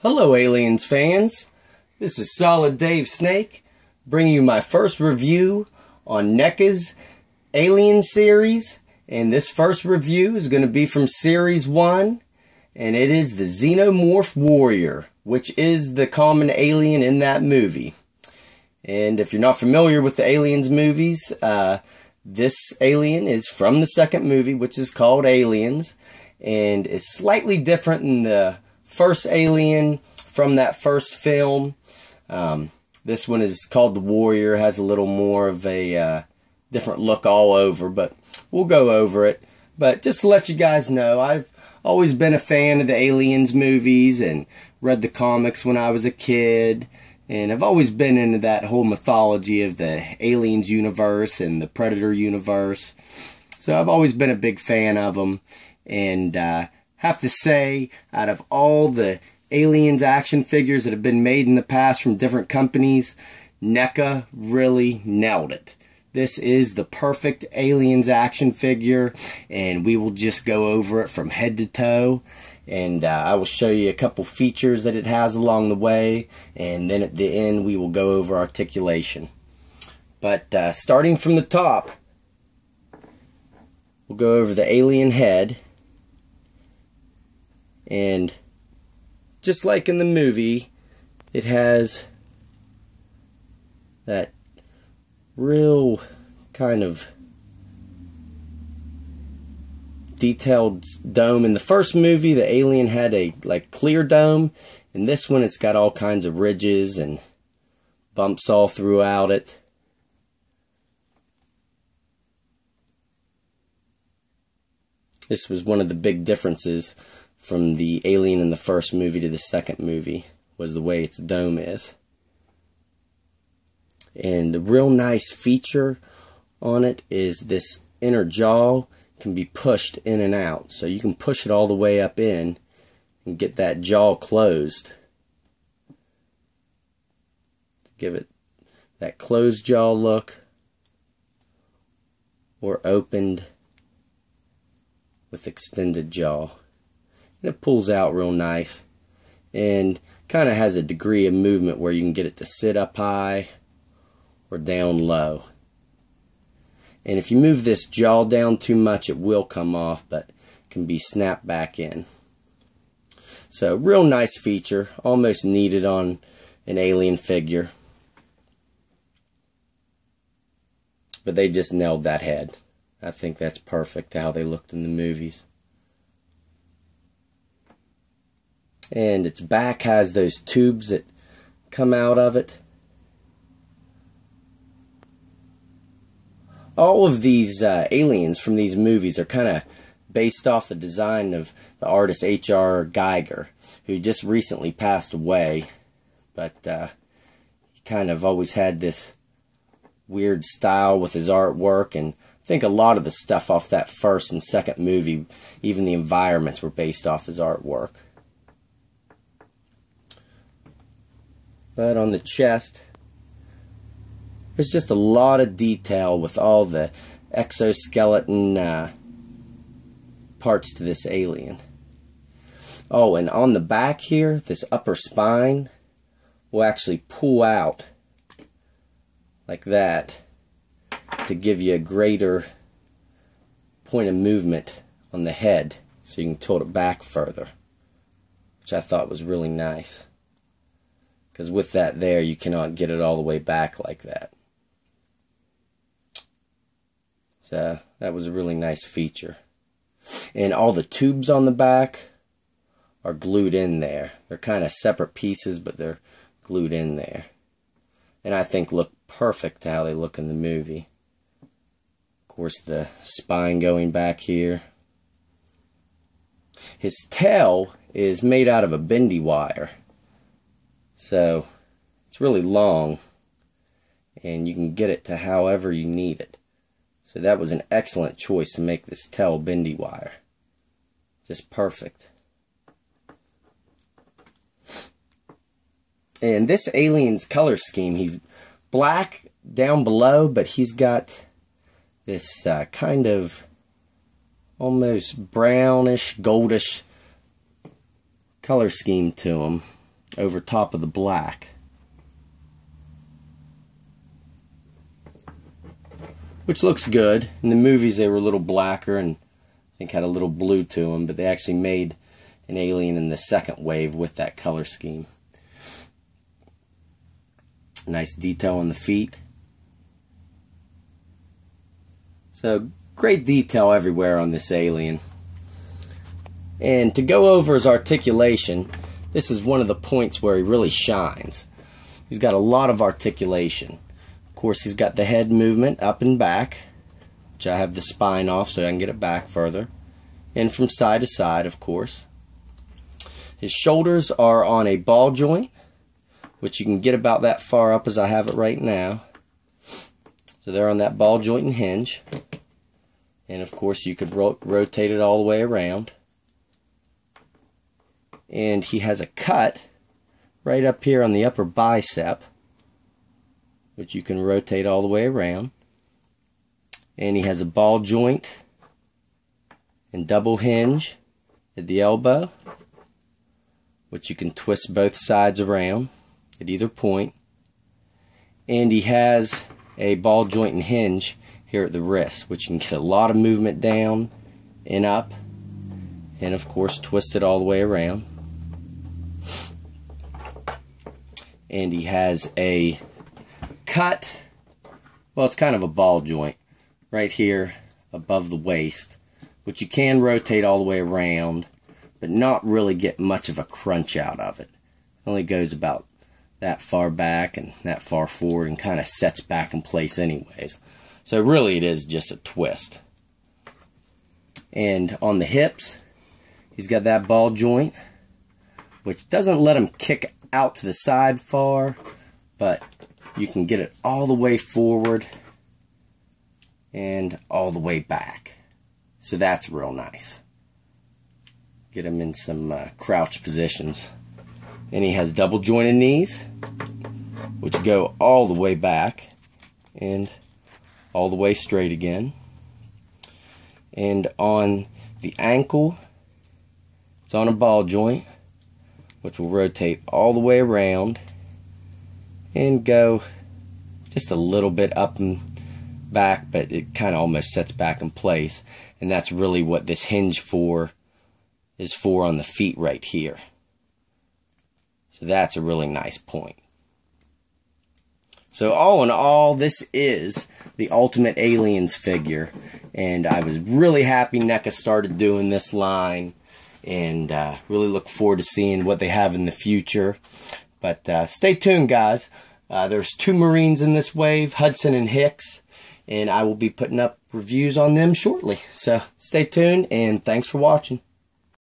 Hello Aliens fans, this is Solid Dave Snake bringing you my first review on NECA's Alien series, and this first review is going to be from Series 1, and it is the Xenomorph Warrior, which is the common alien in that movie. And if you're not familiar with the Aliens movies, this alien is from the second movie, which is called Aliens, and is slightly different than the first alien from that first film. This one is called the Warrior, has a little more of a different look all over, but we'll go over it. But just to let you guys know, I've always been a fan of the Aliens movies and read the comics when I was a kid, and I've always been into that whole mythology of the Aliens universe and the Predator universe. So I've always been a big fan of them, and have to say, out of all the Aliens action figures that have been made in the past from different companies, NECA really nailed it. This is the perfect Aliens action figure, and we will just go over it from head to toe, and I will show you a couple features that it has along the way, and then at the end we will go over articulation. But starting from the top, we'll go over the alien head. And just like in the movie, it has that real kind of detailed dome. In the first movie, the alien had a clear dome. In this one, it's got all kinds of ridges and bumps all throughout it. This was one of the big differences from the alien in the first movie to the second movie, was the way its dome is. And the real nice feature on it is this inner jaw can be pushed in and out. So you can push it all the way up in and get that jaw closed. To give it that closed jaw look, or opened with extended jaw. And it pulls out real nice, and kind of has a degree of movement where you can get it to sit up high or down low. And if you move this jaw down too much, it will come off, but can be snapped back in. So real nice feature, almost needed on an alien figure. But they just nailed that head. I think that's perfect how they looked in the movies. And its back has those tubes that come out of it. All of these aliens from these movies are kind of based off the design of the artist H.R. Giger, who just recently passed away. But he kind of always had this weird style with his artwork, and I think a lot of the stuff off that first and second movie, even the environments, were based off his artwork. But on the chest, there's just a lot of detail with all the exoskeleton parts to this alien. Oh, and on the back here, this upper spine will actually pull out like that to give you a greater point of movement on the head, so you can tilt it back further, which I thought was really nice. Because with that there, you cannot get it all the way back like that. So that was a really nice feature. And all the tubes on the back are glued in there. They're kind of separate pieces, but they're glued in there. And I think look perfect to how they look in the movie. Of course, the spine going back here. His tail is made out of a bendy wire. So it's really long, and you can get it to however you need it. So that was an excellent choice to make this tail bendy wire. Just perfect. And this alien's color scheme, he's black down below, but he's got this kind of almost brownish, goldish color scheme to him. over top of the black. Which looks good. In the movies they were a little blacker and I think had a little blue to them, but they actually made an alien in the second wave with that color scheme. Nice detail on the feet. So great detail everywhere on this alien. And to go over his articulation, this is one of the points where he really shines. He's got a lot of articulation. Of course, he's got the head movement up and back, which I have the spine off so I can get it back further. And from side to side, of course. His shoulders are on a ball joint, which you can get about that far up as I have it right now. So they're on that ball joint and hinge. And of course you could rotate it all the way around. And he has a cut right up here on the upper bicep, which you can rotate all the way around. And he has a ball joint and double hinge at the elbow, which you can twist both sides around at either point. And he has a ball joint and hinge here at the wrist, which you can get a lot of movement down and up, and of course twist it all the way around. And he has a cut, well, it's kind of a ball joint right here above the waist, which you can rotate all the way around, but not really get much of a crunch out of it. It only goes about that far back and that far forward and kind of sets back in place anyways. So really it is just a twist. And on the hips, he's got that ball joint, which doesn't let him kick out to the side far, but you can get it all the way forward and all the way back. So that's real nice. Get him in some crouch positions. And he has double jointed knees, which go all the way back and all the way straight again. And on the ankle, it's on a ball joint, which will rotate all the way around and go just a little bit up and back, but it kind of almost sets back in place. And that's really what this hinge is for on the feet right here. So that's a really nice point. So all in all, this is the Ultimate Aliens figure, and I was really happy NECA started doing this line, and really look forward to seeing what they have in the future. But stay tuned, guys. There's 2 Marines in this wave, Hudson and Hicks, and I will be putting up reviews on them shortly. So stay tuned, and thanks for watching.